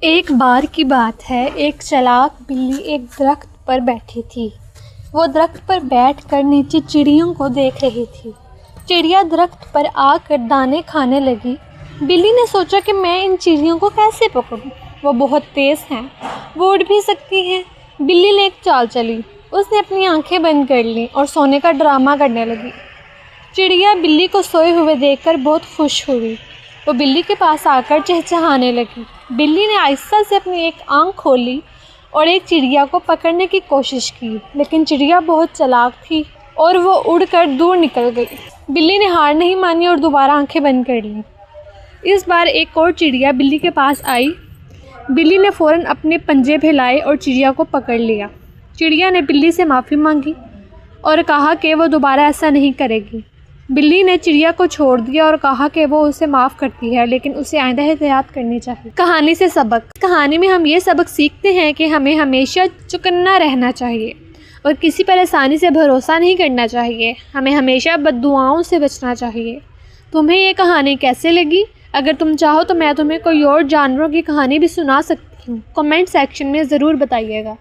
एक बार की बात है, एक चालाक बिल्ली एक दरख्त पर बैठी थी। वो दरख्त पर बैठकर नीचे चिड़ियों को देख रही थी। चिड़िया दरख्त पर आकर दाने खाने लगी। बिल्ली ने सोचा कि मैं इन चिड़ियों को कैसे पकड़ूं? वो बहुत तेज़ हैं, वो उड़ भी सकती हैं। बिल्ली ने एक चाल चली। उसने अपनी आंखें बंद कर लीं और सोने का ड्रामा करने लगी। चिड़िया बिल्ली को सोए हुए देखकर बहुत खुश हुई। वो बिल्ली के पास आकर चहचहाने लगी। बिल्ली ने आहिस्ता से अपनी एक आंख खोली और एक चिड़िया को पकड़ने की कोशिश की, लेकिन चिड़िया बहुत चालाक थी और वो उड़कर दूर निकल गई। बिल्ली ने हार नहीं मानी और दोबारा आंखें बंद कर लीं। इस बार एक और चिड़िया बिल्ली के पास आई। बिल्ली ने फ़ौरन अपने पंजे फैलाए और चिड़िया को पकड़ लिया। चिड़िया ने बिल्ली से माफ़ी मांगी और कहा कि वो दोबारा ऐसा नहीं करेगी। बिल्ली ने चिड़िया को छोड़ दिया और कहा कि वो उसे माफ़ करती है, लेकिन उसे आइंदा एहतियात करनी चाहिए। कहानी से सबक। कहानी में हम ये सबक सीखते हैं कि हमें हमेशा चौकन्ना रहना चाहिए और किसी पर आसानी से भरोसा नहीं करना चाहिए। हमें हमेशा बद्दुआओं से बचना चाहिए। तुम्हें ये कहानी कैसे लगी? अगर तुम चाहो तो मैं तुम्हें कोई और जानवरों की कहानी भी सुना सकती हूँ। कमेंट सेक्शन में ज़रूर बताइएगा।